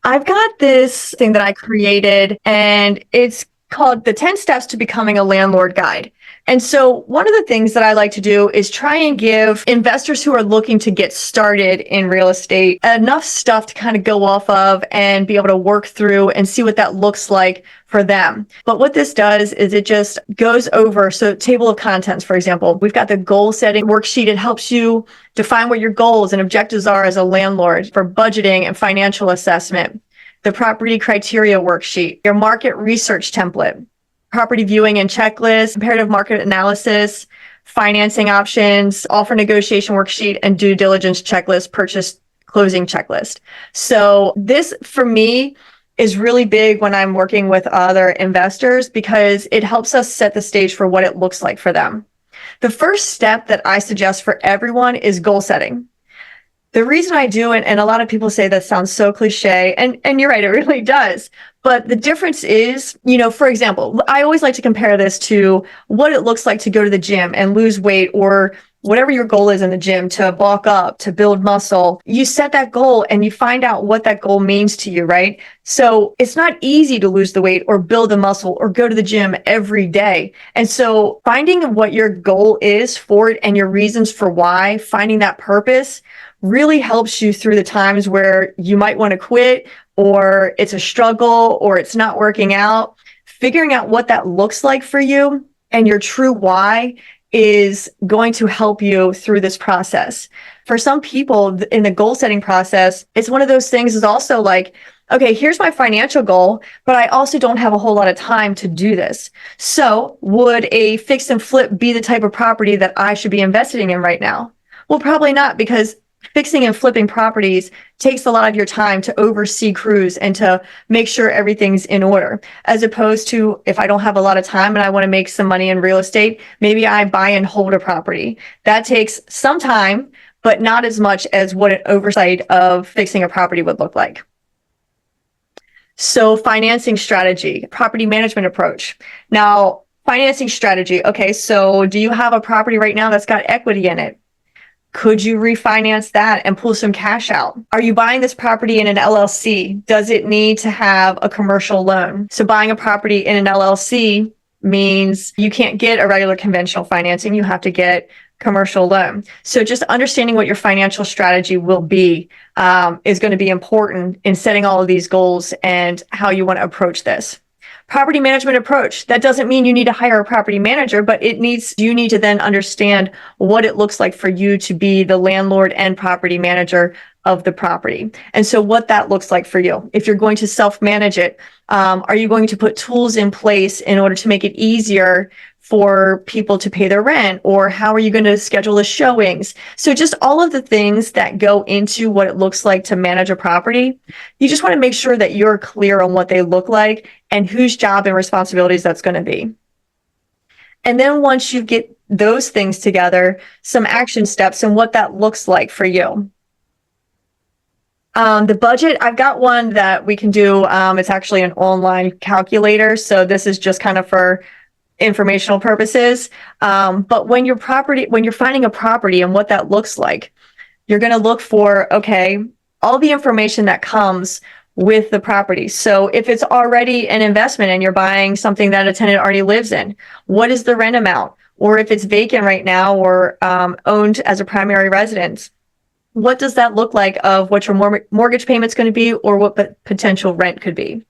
I've got this thing that I created, and it's called the 10 Steps to Becoming a Landlord Guide. And so one of the things that I like to do is try and give investors who are looking to get started in real estate enough stuff to kind of go off of and be able to work through and see what that looks like for them. But what this does is it just goes over, so table of contents, for example, we've got the goal setting worksheet. It helps you define what your goals and objectives are as a landlord for budgeting and financial assessment. The property criteria worksheet, your market research template, property viewing and checklist, comparative market analysis, financing options, offer negotiation worksheet, and due diligence checklist, purchase closing checklist. So this, for me, is really big when I'm working with other investors because it helps us set the stage for what it looks like for them. The first step that I suggest for everyone is goal setting. The reason I do it, and a lot of people say that sounds so cliche, and you're right, it really does. But the difference is, for example, I always like to compare this to what it looks like to go to the gym and lose weight, or whatever your goal is in the gym, to bulk up, to build muscle. You set that goal and you find out what that goal means to you, right? So it's not easy to lose the weight or build the muscle or go to the gym every day. And so finding what your goal is for it and your reasons for why, finding that purpose really helps you through the times where you might want to quit, or it's a struggle, or it's not working out. Figuring out what that looks like for you and your true why is going to help you through this process. For some people in the goal setting process, it's one of those things is also like, okay, here's my financial goal, but I also don't have a whole lot of time to do this. So would a fix and flip be the type of property that I should be investing in right now? Well, probably not, because fixing and flipping properties takes a lot of your time to oversee crews and to make sure everything's in order. As opposed to, if I don't have a lot of time and I want to make some money in real estate, maybe I buy and hold a property. That takes some time, but not as much as what an oversight of fixing a property would look like. So financing strategy, property management approach. Now, financing strategy. Okay, so do you have a property right now that's got equity in it? Could you refinance that and pull some cash out? Are you buying this property in an LLC? Does it need to have a commercial loan? So buying a property in an LLC means you can't get a regular conventional financing. You have to get commercial loan. So just understanding what your financial strategy will be is going to be important in setting all of these goals and how you want to approach this. Property management approach. That doesn't mean you need to hire a property manager, but you need to then understand what it looks like for you to be the landlord and property manager of the property. And so what that looks like for you. If you're going to self-manage it, are you going to put tools in place in order to make it easier for people to pay their rent? Or how are you going to schedule the showings? So just all of the things that go into what it looks like to manage a property. You just want to make sure that you're clear on what they look like and whose job and responsibilities that's going to be. And then once you get those things together, some action steps and what that looks like for you. The budget, I've got one that we can do. It's actually an online calculator. So this is just kind of for informational purposes. But when you're finding a property and what that looks like, you're going to look for, okay, all the information that comes with the property. So if it's already an investment and you're buying something that a tenant already lives in, what is the rent amount? Or if it's vacant right now or owned as a primary residence, what does that look like of what your mortgage payment's going to be or what potential rent could be?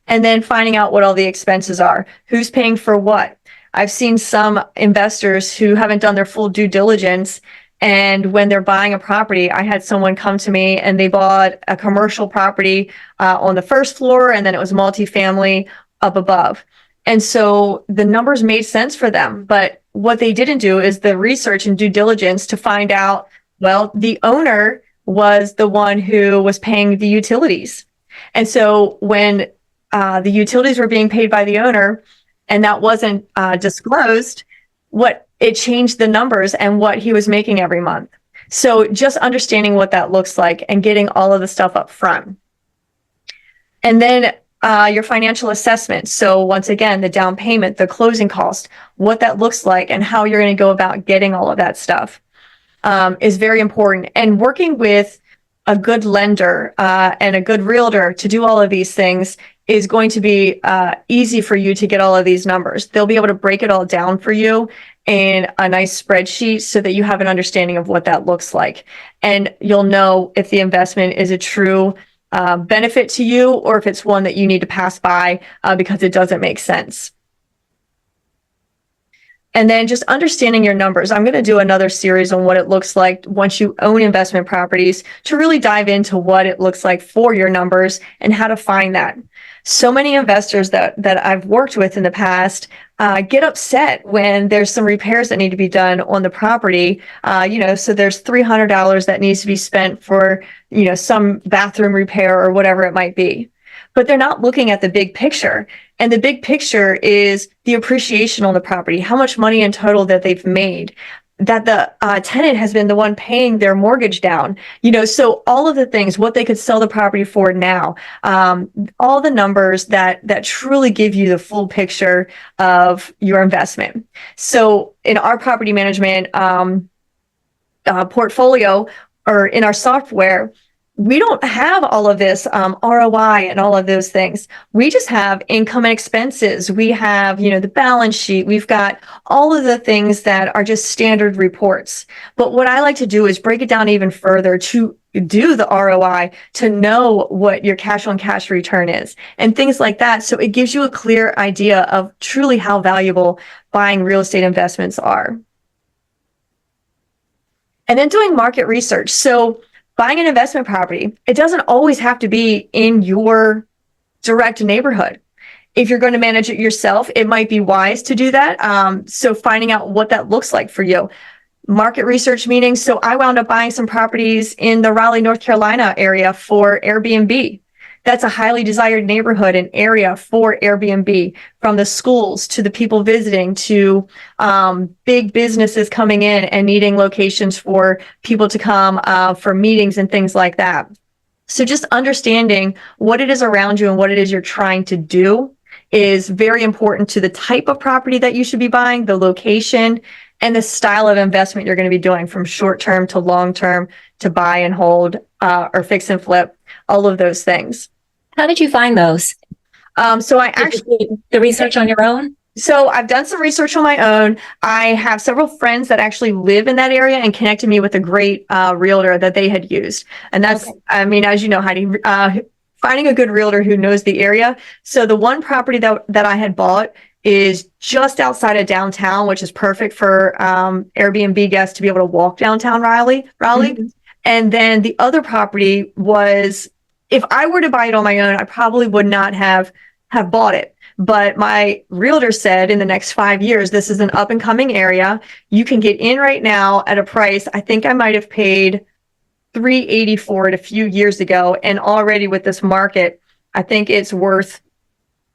And then finding out what all the expenses are. Who's paying for what? I've seen some investors who haven't done their full due diligence, and when they're buying a property, I had someone come to me and they bought a commercial property on the first floor, and then it was multifamily up above. And so the numbers made sense for them, but what they didn't do is the research and due diligence to find out, well, the owner was the one who was paying the utilities. And so when the utilities were being paid by the owner and that wasn't disclosed, it changed the numbers and what he was making every month. So just understanding what that looks like and getting all of the stuff up front. And then your financial assessment. So once again, the down payment, the closing cost, what that looks like and how you're going to go about getting all of that stuff is very important. And working with a good lender and a good realtor to do all of these things is going to be easy for you to get all of these numbers. They'll be able to break it all down for you in a nice spreadsheet so that you have an understanding of what that looks like. And you'll know if the investment is a true benefit to you or if it's one that you need to pass by because it doesn't make sense. And then just understanding your numbers. I'm going to do another series on what it looks like once you own investment properties to really dive into what it looks like for your numbers and how to find that. So many investors that I've worked with in the past get upset when there's some repairs that need to be done on the property. So there's $300 that needs to be spent for, some bathroom repair or whatever it might be. But they're not looking at the big picture. And the big picture is the appreciation on the property, how much money in total that they've made, that the tenant has been the one paying their mortgage down, so all of the things, what they could sell the property for now, all the numbers that truly give you the full picture of your investment. So in our property management portfolio or in our software, we don't have all of this ROI and all of those things. We just have income and expenses. We have, the balance sheet. We've got all of the things that are just standard reports. But what I like to do is break it down even further to do the ROI, to know what your cash on cash return is and things like that. So it gives you a clear idea of truly how valuable buying real estate investments are. And then doing market research. So buying an investment property, it doesn't always have to be in your direct neighborhood. If you're going to manage it yourself, it might be wise to do that. So finding out what that looks like for you. Market research meaning, so I wound up buying some properties in the Raleigh, North Carolina area for Airbnb. That's a highly desired neighborhood and area for Airbnb, from the schools to the people visiting to big businesses coming in and needing locations for people to come for meetings and things like that. So just understanding what it is around you and what it is you're trying to do is very important to the type of property that you should be buying, the location, and the style of investment you're going to be doing, from short-term to long-term to buy and hold or fix and flip, all of those things. How did you find those? So I actually did the research on your own? So I've done some research on my own. I have several friends that actually live in that area and connected me with a great realtor that they had used. And that's, okay. I mean, as you know, Heidi, finding a good realtor who knows the area. So the one property that I had bought is just outside of downtown, which is perfect for Airbnb guests to be able to walk downtown Raleigh. Mm-hmm. And then the other property was, if I were to buy it on my own, I probably would not have bought it. But my realtor said in the next 5 years, this is an up and coming area. You can get in right now at a price. I think I might have paid $380 for it a few years ago. And already with this market, I think it's worth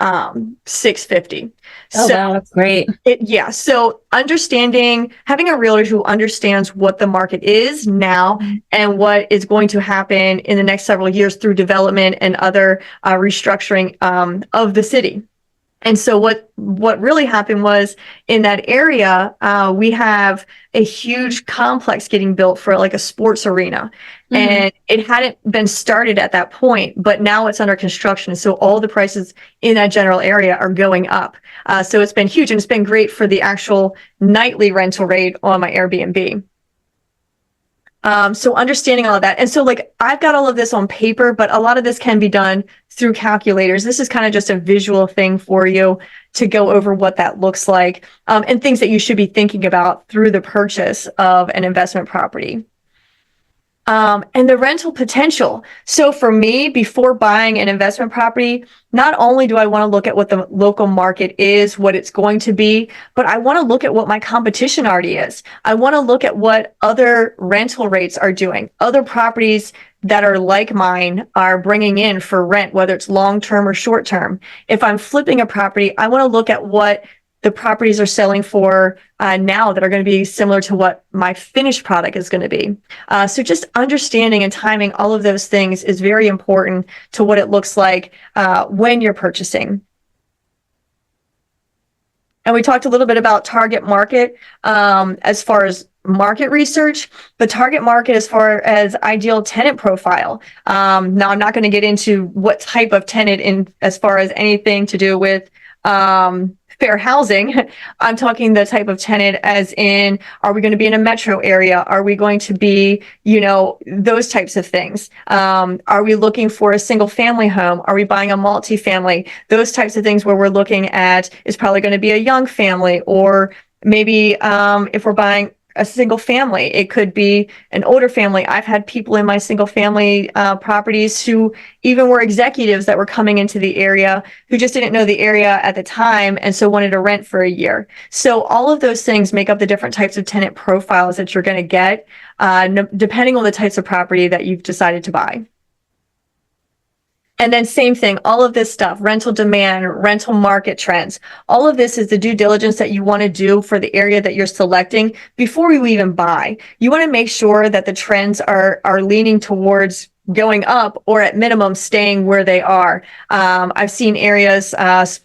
$650. Oh, so, wow, that's great. So having a realtor who understands what the market is now and what is going to happen in the next several years through development and other restructuring of the city. And so what really happened was, in that area, we have a huge complex getting built for like a sports arena. Mm-hmm. And it hadn't been started at that point, but now it's under construction. So all the prices in that general area are going up. So it's been huge, and it's been great for the actual nightly rental rate on my Airbnb. So understanding all of that. And so I've got all of this on paper, but a lot of this can be done through calculators. This is kind of just a visual thing for you to go over what that looks like, and things that you should be thinking about through the purchase of an investment property. And the rental potential. So for me, before buying an investment property, not only do I want to look at what the local market is, what it's going to be, but I want to look at what my competition already is. I want to look at what other rental rates are doing. Other properties that are like mine are bringing in for rent, whether it's long-term or short-term. If I'm flipping a property, I want to look at what the properties are selling for now that are going to be similar to what my finished product is going to be. So just understanding and timing all of those things is very important to what it looks like when you're purchasing. And we talked a little bit about target market as far as market research, the target market as far as ideal tenant profile. Now, I'm not going to get into what type of tenant in as far as anything to do with fair housing. I'm talking the type of tenant as in, are we going to be in a metro area? Are we going to be, those types of things? Are we looking for a single family home? Are we buying a multifamily? Those types of things where we're looking at is probably going to be a young family, or maybe if we're buying a single family, it could be an older family. I've had people in my single family properties who even were executives that were coming into the area who just didn't know the area at the time and so wanted to rent for a year. So all of those things make up the different types of tenant profiles that you're going to get depending on the types of property that you've decided to buy. And then same thing, all of this stuff, rental demand, rental market trends, all of this is the due diligence that you want to do for the area that you're selecting before you even buy. You want to make sure that the trends are leaning towards going up or at minimum staying where they are. I've seen areas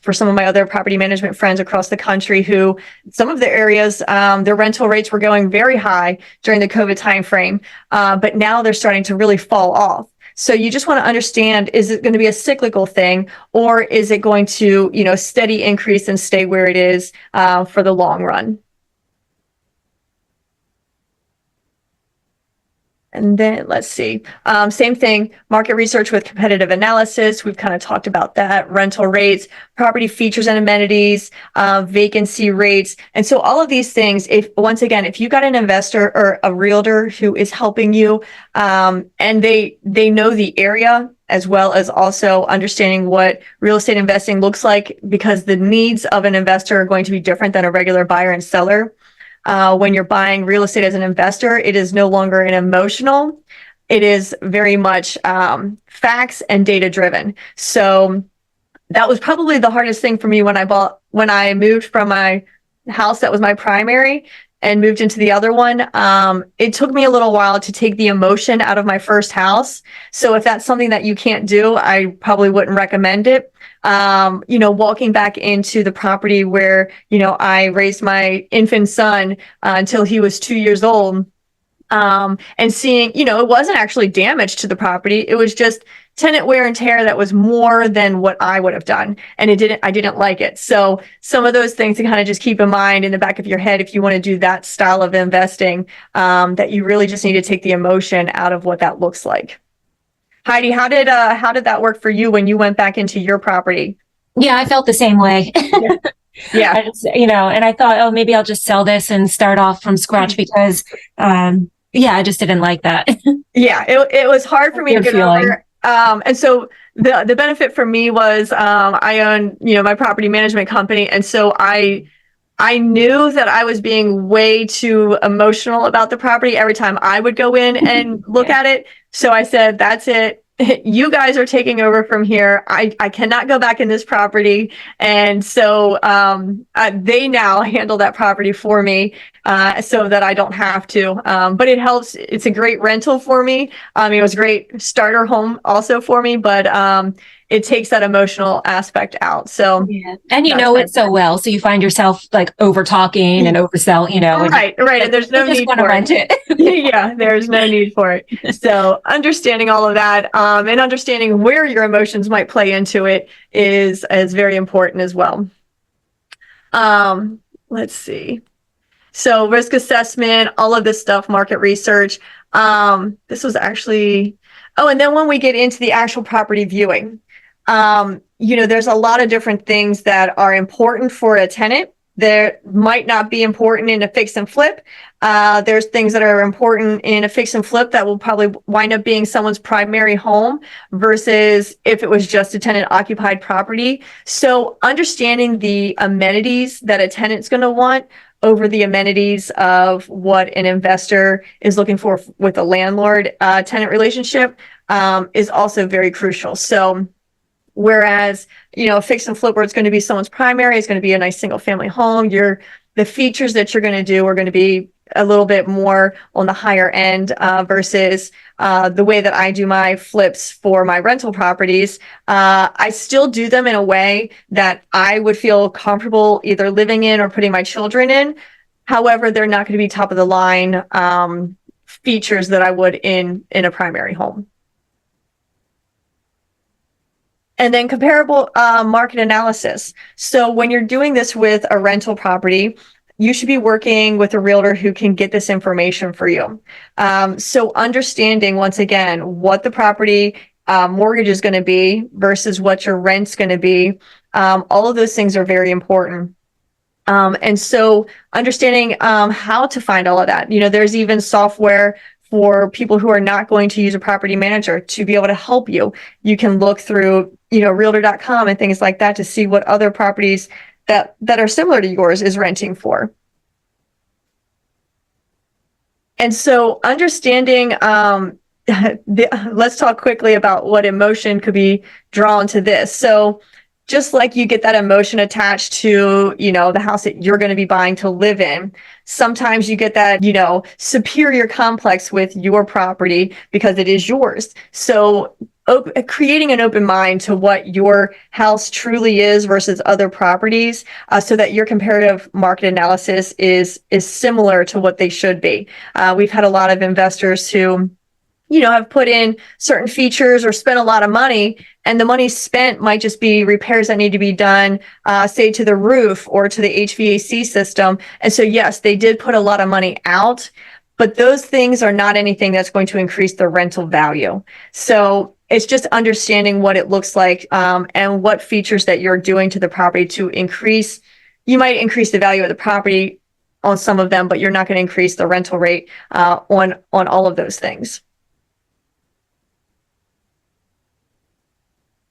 for some of my other property management friends across the country who some of the areas, their rental rates were going very high during the COVID timeframe, but now they're starting to really fall off. So you just want to understand, is it going to be a cyclical thing, or is it going to, steady increase and stay where it is for the long run? And then let's see, same thing, market research with competitive analysis. We've kind of talked about that, rental rates, property features and amenities, vacancy rates. And so all of these things, if you got an investor or a realtor who is helping you and they know the area, as well as also understanding what real estate investing looks like, because the needs of an investor are going to be different than a regular buyer and seller. When you're buying real estate as an investor, it is no longer an emotional. It is very much facts and data driven. So that was probably the hardest thing for me when I moved from my house that was my primary and moved into the other one. It took me a little while to take the emotion out of my first house. So if that's something that you can't do, I probably wouldn't recommend it. Walking back into the property where, I raised my infant son until he was 2 years old. And seeing, it wasn't actually damage to the property. It was just tenant wear and tear that was more than what I would have done. And I didn't like it. So some of those things to kind of just keep in mind in the back of your head, if you want to do that style of investing, that you really just need to take the emotion out of what that looks like. Heidi, how did that work for you when you went back into your property? Yeah, I felt the same way. Yeah. I just, and I thought, oh, maybe I'll just sell this and start off from scratch because, I just didn't like that. Yeah, it was hard for me to get over. And so the benefit for me was I own, my property management company. And so I knew that I was being way too emotional about the property every time I would go in and look at it. So I said, that's it. You guys are taking over from here. I cannot go back in this property. And so they now handle that property for me so that I don't have to. But it helps. It's a great rental for me. It was a great starter home also for me, but it takes that emotional aspect out. So and it so well, so you find yourself like over talking and oversell, Right. And there's no need for rent it. Yeah, there's no need for it. So understanding all of that and understanding where your emotions might play into it is very important as well. Let's see. So risk assessment, all of this stuff, market research. This was actually, and then when we get into the actual property viewing, there's a lot of different things that are important for a tenant. There might not be important in a fix and flip. There's things that are important in a fix and flip that will probably wind up being someone's primary home versus if it was just a tenant occupied property. So understanding the amenities that a tenant's going to want over the amenities of what an investor is looking for with a landlord tenant relationship is also very crucial. So whereas, a fix and flip where it's going to be someone's primary, it's going to be a nice single family home. The features that you're going to do are going to be a little bit more on the higher end versus the way that I do my flips for my rental properties. I still do them in a way that I would feel comfortable either living in or putting my children in. However, they're not going to be top of the line features that I would in a primary home. And then comparable market analysis. So when you're doing this with a rental property, you should be working with a realtor who can get this information for you. So understanding, once again, what the property mortgage is going to be versus what your rent's going to be. All of those things are very important. And so understanding how to find all of that. There's even software for people who are not going to use a property manager to be able to help you. You can look through, realtor.com and things like that to see what other properties that are similar to yours is renting for. And so understanding, let's talk quickly about what emotion could be drawn to this. So just like you get that emotion attached to, the house that you're going to be buying to live in, sometimes you get that, superior complex with your property because it is yours. So creating an open mind to what your house truly is versus other properties, so that your comparative market analysis is similar to what they should be. We've had a lot of investors who have put in certain features or spent a lot of money, and the money spent might just be repairs that need to be done, say to the roof or to the HVAC system. And so, yes, they did put a lot of money out, but those things are not anything that's going to increase the rental value. So it's just understanding what it looks like, and what features that you're doing to the property to increase. You might increase the value of the property on some of them, but you're not going to increase the rental rate on all of those things.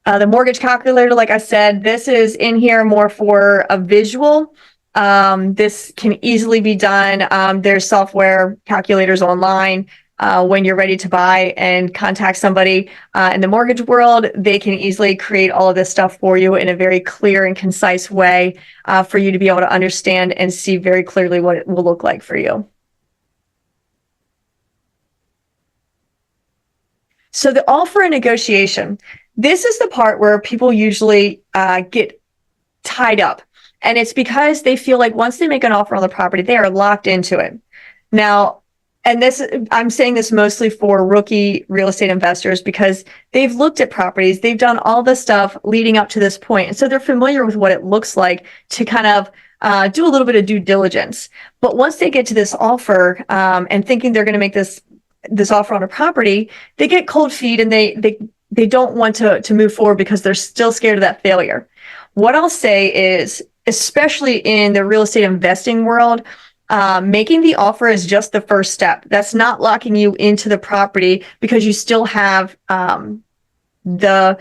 The mortgage calculator, like I said, this is in here more for a visual. This can easily be done. There's software calculators online. When you're ready to buy and contact somebody in the mortgage world, they can easily create all of this stuff for you in a very clear and concise way for you to be able to understand and see very clearly what it will look like for you. So the offer and negotiation. This is the part where people usually get tied up. And it's because they feel like once they make an offer on the property, they are locked into it. Now, and I'm saying this mostly for rookie real estate investors because they've looked at properties, they've done all the stuff leading up to this point. And so they're familiar with what it looks like to kind of do a little bit of due diligence. But once they get to this offer and thinking they're going to make this offer on a property, they get cold feet and they don't want to move forward because they're still scared of that failure. What I'll say is, especially in the real estate investing world, making the offer is just the first step. That's not locking you into the property because you still have the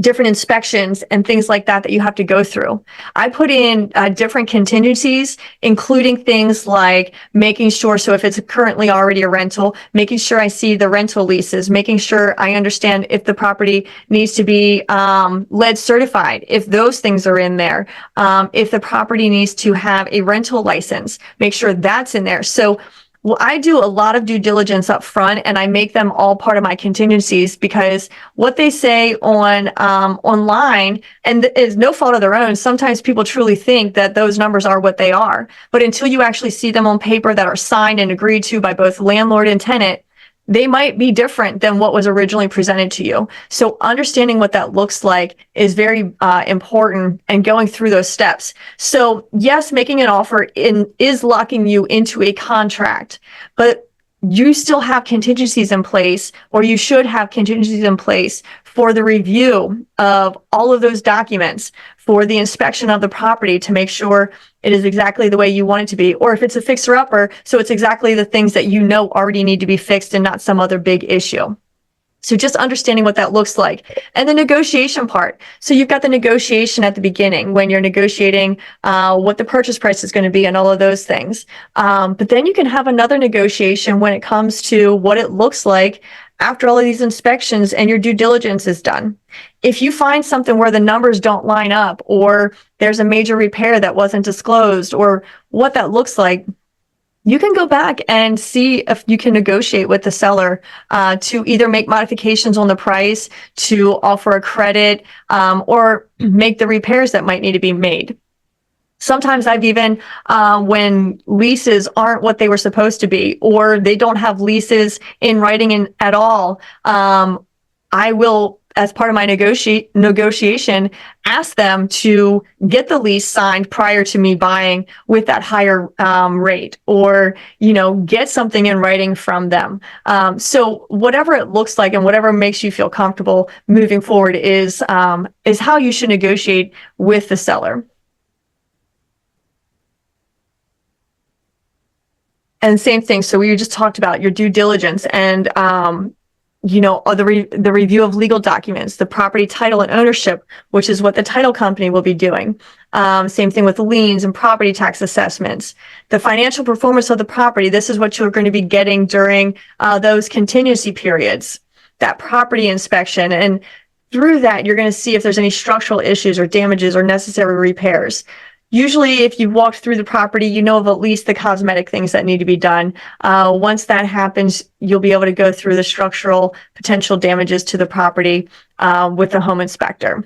different inspections and things like that you have to go through. I put in different contingencies, including things like making sure, so if it's currently already a rental, making sure I see the rental leases, making sure I understand if the property needs to be lead certified, if those things are in there, if the property needs to have a rental license, make sure that's in there. So I do a lot of due diligence up front, and I make them all part of my contingencies because what they say on online, and is no fault of their own. Sometimes people truly think that those numbers are what they are, but until you actually see them on paper that are signed and agreed to by both landlord and tenant, they might be different than what was originally presented to you. So understanding what that looks like is very important, and going through those steps. So yes, making an offer is locking you into a contract, but you still have contingencies in place, or you should have contingencies in place for the review of all of those documents, for the inspection of the property to make sure it is exactly the way you want it to be. Or if it's a fixer-upper, so it's exactly the things that already need to be fixed and not some other big issue. So just understanding what that looks like. And the negotiation part. So you've got the negotiation at the beginning when you're negotiating what the purchase price is going to be and all of those things. But then you can have another negotiation when it comes to what it looks like after all of these inspections and your due diligence is done. If you find something where the numbers don't line up, or there's a major repair that wasn't disclosed, or what that looks like, you can go back and see if you can negotiate with the seller to either make modifications on the price, to offer a credit, or make the repairs that might need to be made. Sometimes I've even, when leases aren't what they were supposed to be, or they don't have leases in writing at all, I will, as part of my negotiation, ask them to get the lease signed prior to me buying with that higher rate, or get something in writing from them. So whatever it looks like and whatever makes you feel comfortable moving forward is how you should negotiate with the seller. And same thing. So we just talked about your due diligence and, the review of legal documents, the property title and ownership, which is what the title company will be doing. Same thing with liens and property tax assessments. The financial performance of the property. This is what you're going to be getting during those contingency periods, that property inspection. And through that, you're going to see if there's any structural issues or damages or necessary repairs. Usually, if you've walked through the property, you know of at least the cosmetic things that need to be done. Once that happens, you'll be able to go through the structural potential damages to the property with the home inspector.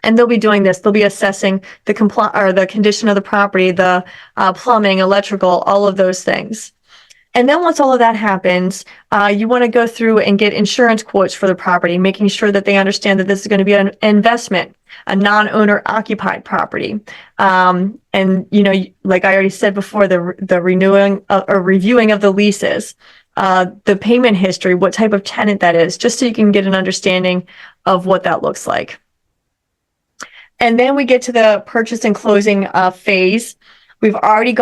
And they'll be doing this. They'll be assessing the condition of the property, the plumbing, electrical, all of those things. And then once all of that happens, you want to go through and get insurance quotes for the property, making sure that they understand that this is going to be an investment, a non-owner occupied property. And, like I already said before, the renewing or reviewing of the leases, the payment history, what type of tenant that is, just so you can get an understanding of what that looks like. And then we get to the purchase and closing phase. We've already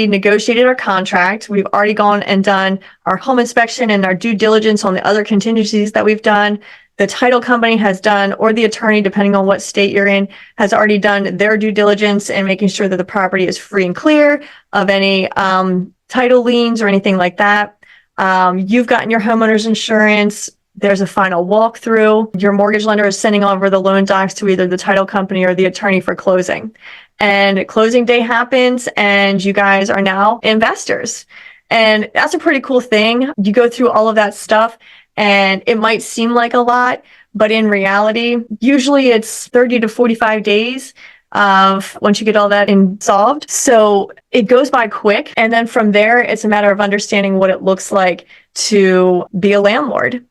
negotiated our contract. We've already gone and done our home inspection and our due diligence on the other contingencies that we've done. The title company has done, or the attorney, depending on what state you're in, has already done their due diligence and making sure that the property is free and clear of any title liens or anything like that. You've gotten your homeowner's insurance. There's a final walkthrough. Your mortgage lender is sending over the loan docs to either the title company or the attorney for closing. And closing day happens and you guys are now investors. And that's a pretty cool thing. You go through all of that stuff and it might seem like a lot, but in reality, usually it's 30 to 45 days of once you get all that solved. So it goes by quick. And then from there, it's a matter of understanding what it looks like to be a landlord.